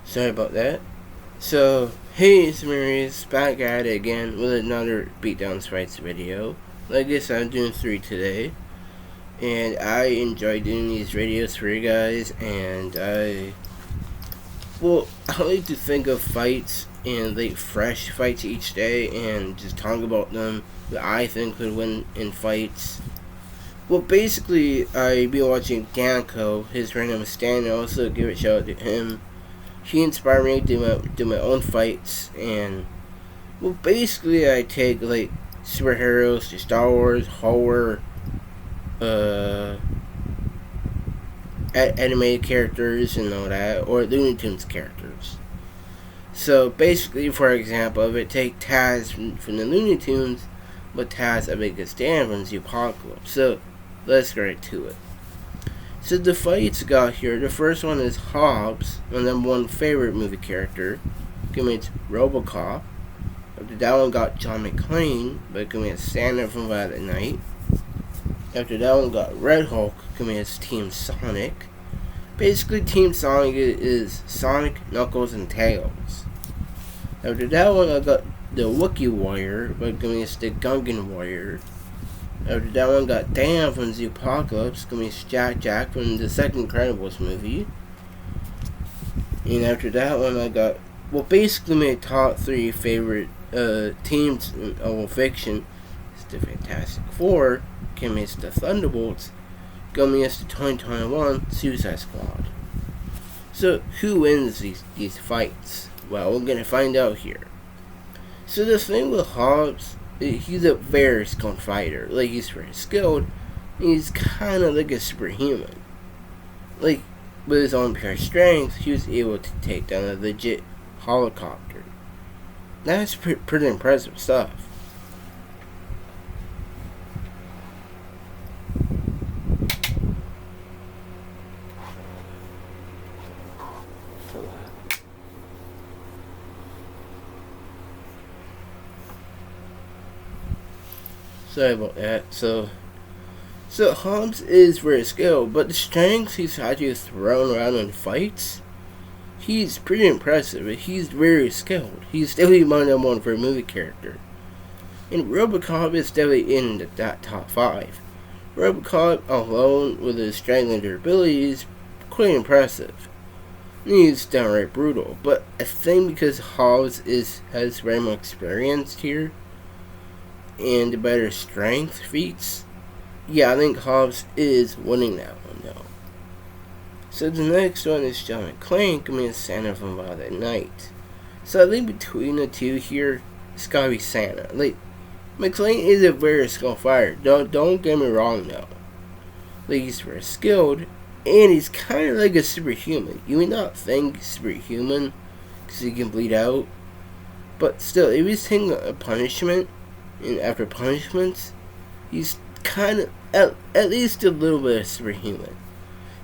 Sorry about that. So, hey, it's Marius, back at it again with another Beatdown Sprites video. Like I said, I'm doing 3 today. And I enjoy doing these videos for you guys, and I like to think of fights and like fresh fights each day and just talk about them that I think would win in fights. Well, basically, I be watching Danko, his random stand, also give a shout out to him. He inspired me to do my own fights, and well, basically, I take like superheroes to Star Wars, horror, animated characters and all that, or Looney Tunes characters. So basically, for example, if I take Taz from the Looney Tunes, but Taz I make a stand from the Apocalypse. So let's get right to it. So the fights got here. The first one is Hobbs, my number 1 favorite movie character. Give me it's RoboCop. After that one got John McClane, but give me it's Santa from Violent Night. After that one got Red Hulk, give me it's Team Sonic. Basically, Team Sonic is Sonic, Knuckles, and Tails. After that one, I got the Wookiee Warrior, but give me it's the Gungan Warrior. After that one, got Dan from the Apocalypse, give me it's Jack from the second Incredibles movie. And after that one, I got, well, basically my top 3 favorite teams of fiction. It's the Fantastic Four, give me it's the Thunderbolts, give me it's the 2021 Suicide Squad. So who wins these fights? Well, we're gonna find out here. So the thing with Hobbs, he's a very skilled fighter. Like, he's very skilled. He's kind of like a superhuman. Like, with his own pure strength, he was able to take down a legit helicopter. That's pretty impressive stuff. Sorry about that. So Hobbs is very skilled, but the strength he's had to thrown around in fights, he's pretty impressive. He's very skilled. He's definitely my number 1 for a movie character. And RoboCop is definitely in that top 5. RoboCop alone with his strength and durability is quite impressive. He's downright brutal, but I think because Hobbs has very much experience here and the better strength feats, yeah, I think Hobbs is winning that one though. So the next one is John McClane coming Santa from Violent Night. So I think between the two here, it's gotta be Santa. Like, McClane is a very skilled fighter. Don't get me wrong though. Like, he's very skilled, and he's kind of like a superhuman. You may not think superhuman because he can bleed out, but still, if he's taking a punishment, and after punishments, he's kind of at least a little bit of superhuman.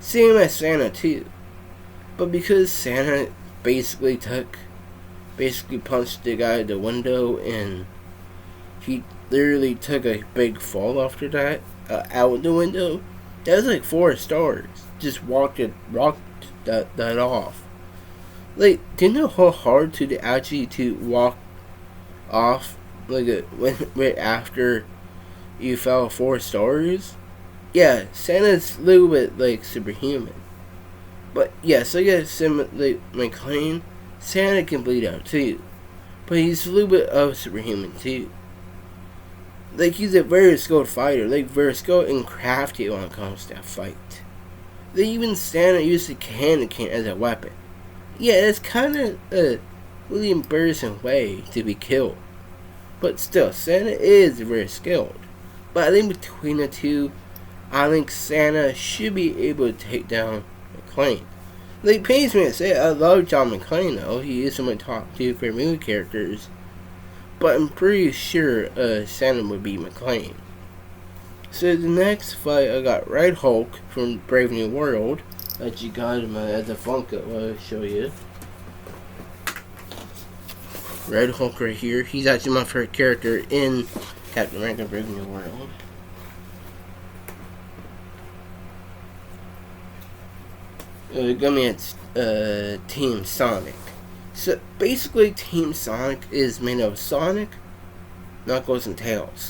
Same as Santa too. But because Santa basically punched the guy at the window, and he literally took a big fall after that, out the window, that was like 4 stars. Just rocked that off. Like, do you know how hard to actually to walk off like right after you fell 4 stars? Yeah, Santa's a little bit like superhuman. But yeah, so yeah, like McClane, Santa can bleed out too, but he's a little bit of superhuman too. Like, he's a very skilled fighter, like very skilled and crafty when it comes to a fight. They even Santa used a candy cane as a weapon. Yeah, it's kind of a really embarrassing way to be killed. But still, Santa is very skilled. But I think between the two, I think Santa should be able to take down McClane. Like, it pains me to say, I love John McClane though. He is one of my top 2 favorite movie characters. But I'm pretty sure Santa would be McClane. So the next fight, I got Red Hulk from Brave New World. That you got him as a Funko. I'll show you. Red Hulk right here. He's actually my favorite character in Captain America Brave New World. Going against Team Sonic. So basically, Team Sonic is made of Sonic, Knuckles, and Tails.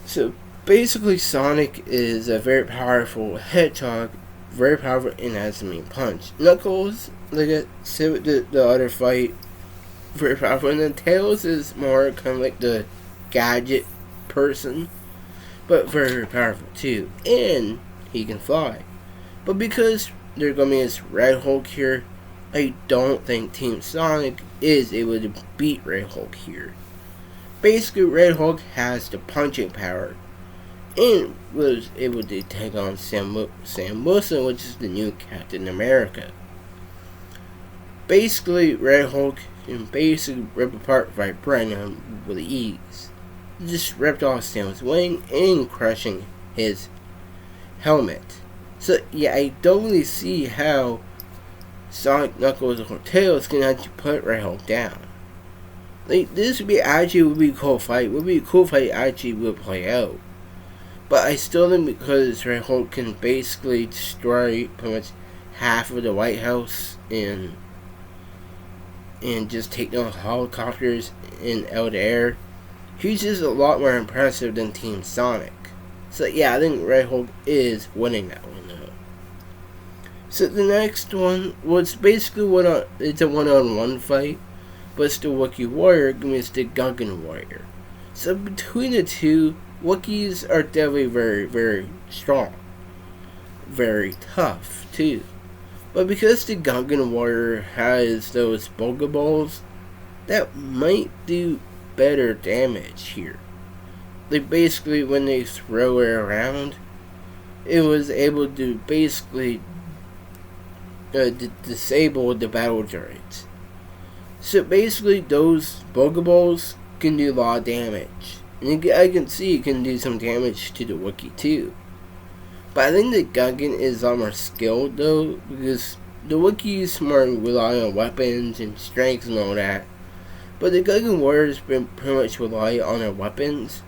So basically, Sonic is a very powerful hedgehog, very powerful and has a mean punch. Knuckles, like I said with the other fight, very powerful, and then Tails is more kind of like the gadget person, but very powerful too, and he can fly. But because they're going to be this Red Hulk here, I don't think Team Sonic is able to beat Red Hulk here. Basically, Red Hulk has the punching power and was able to take on Sam Wilson, which is the new Captain America. Basically, Red Hulk can basically rip apart Vibranium with ease. He just ripped off Sam's wing and crushing his helmet. So yeah, I don't really see how Sonic, Knuckles, or Tails can actually put Red Hulk down. Like, this would be a cool fight. Would be a cool fight actually would play out. But I still think because Red Hulk can basically destroy pretty much half of the White House and just take down helicopters in out of the air, he's just a lot more impressive than Team Sonic. So yeah, I think Red Hulk is winning that one though. So the next one was basically it's a one-on-one fight, but it's the Wookiee Warrior against the Gungan Warrior. So between the two, Wookiees are definitely very, very strong. Very tough too. But because the Gungan Warrior has those Boga Balls, that might do better damage here. Like basically when they throw it around, it was able to basically disable the battle droids. So basically those Boga Balls can do a lot of damage. And I can see it can do some damage to the Wookiee too. But I think the Gungan is a lot more skilled though, because the Wookiees more rely on weapons and strength and all that. But the Gungan Warriors pretty much rely on their weapons.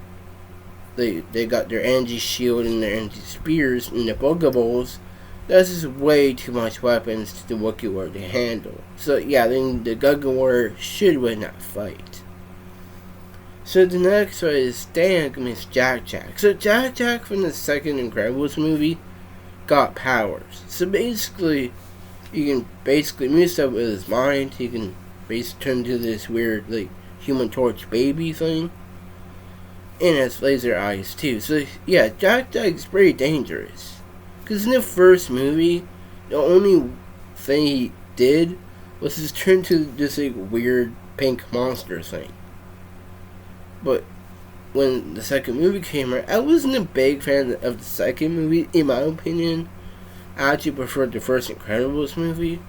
They got their energy shield and their energy spears, and the Boga Balls, that's just way too much weapons to the Wookiee Warrior to handle. So yeah, I think the Gungan Warrior should win that fight. So the next one is Stan against Jack Jack. So Jack Jack from the second Incredibles movie got powers. So basically, he can basically move stuff with his mind. He can basically turn into this weird, like, Human Torch baby thing. And has laser eyes too. So yeah, Jack Jack's pretty dangerous. Because in the first movie, the only thing he did was just turn into this like weird pink monster thing. But when the second movie came out, I wasn't a big fan of the second movie, in my opinion. I actually preferred the first Incredibles movie.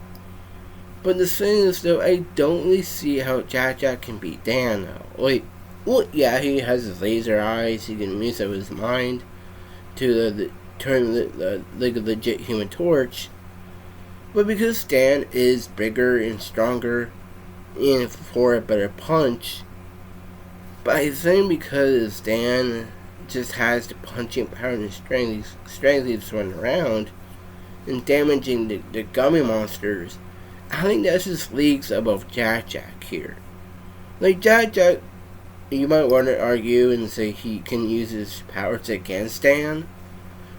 But the thing is, though, I don't really see how Jack Jack can beat Dan, though. Like, well, yeah, he has his laser eyes, he can use up his mind to turn like a legit Human Torch. But because Dan is bigger and stronger, and for a better punch, but I think because Dan just has the punching power and strength he's running around and damaging the gummy monsters, I think that's just leagues above Jack Jack here. Like Jack Jack, you might want to argue and say he can use his powers against Dan,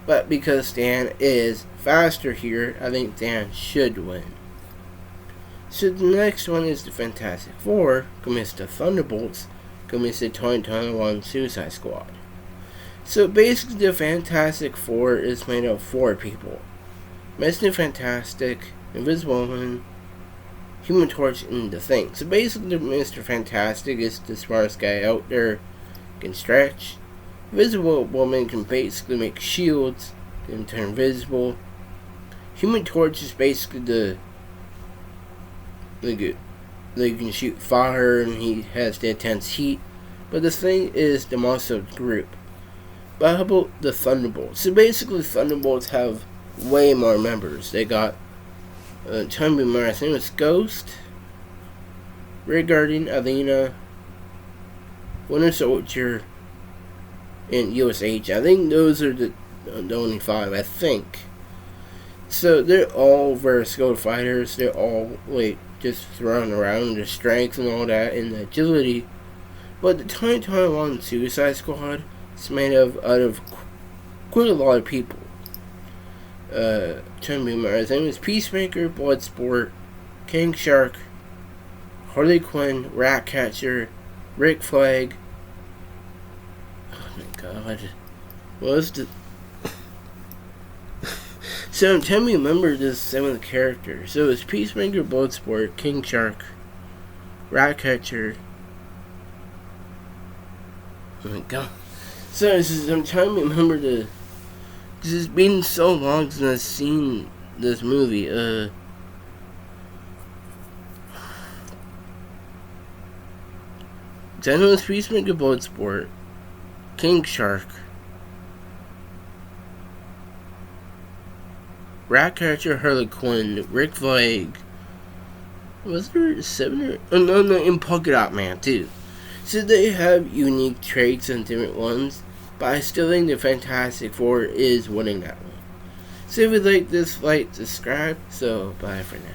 but because Dan is faster here, I think Dan should win. So the next one is the Fantastic Four against the Thunderbolts against the 2021 Suicide Squad. So basically the Fantastic Four is made of 4 people. Mr. Fantastic, Invisible Woman, Human Torch, and the Thing. So basically Mr. Fantastic is the smartest guy out there, can stretch. Invisible Woman can basically make shields, can turn invisible. Human Torch is basically they can shoot fire and he has the intense heat. But the Thing is the monster of the group. But how about the Thunderbolts? So basically Thunderbolts have way more members. They got trying to remember, I think it's Ghost, Red Guardian, Alina, Winter Soldier, and US Agent. I think those are the only 5, I think. So basically the Thunderbolts have way more members. They got trying to remember, I think it's Ghost, Red Guardian, Alina, Winter Soldier, and US Agent. I think those are the only 5, I think. So basically the Thunderbolts have way more members. They got trying to remember, I think it's Ghost, Red Guardian, Alina, Winter Soldier, and US Agent. I think those are the only 5, I think. So basically the Thunderbolts have way more members. They got So they're all very skilled fighters. They're all like just thrown around their strength and all that and agility. But the 2021 Suicide Squad is made out of quite a lot of people. Trying to remember, his name is Peacemaker, Bloodsport, King Shark, Harley Quinn, Ratcatcher, Rick Flag. Oh my god. What was the... So tell me, remember this some of the characters. So it's Peacemaker, Bloodsport, King Shark, Ratcatcher. Oh my god. So I'm trying to remember the... Because it's been so long since I've seen this movie. I know it's Peacemaker, Bloodsport, King Shark, Ratcatcher, Harley Quinn, Rick Flag. Was there 7 or... Oh, no, and Polka Dot Man, too. So they have unique traits and different ones, but I still think the Fantastic Four is winning that one. So if you like this, like, subscribe. So, bye for now.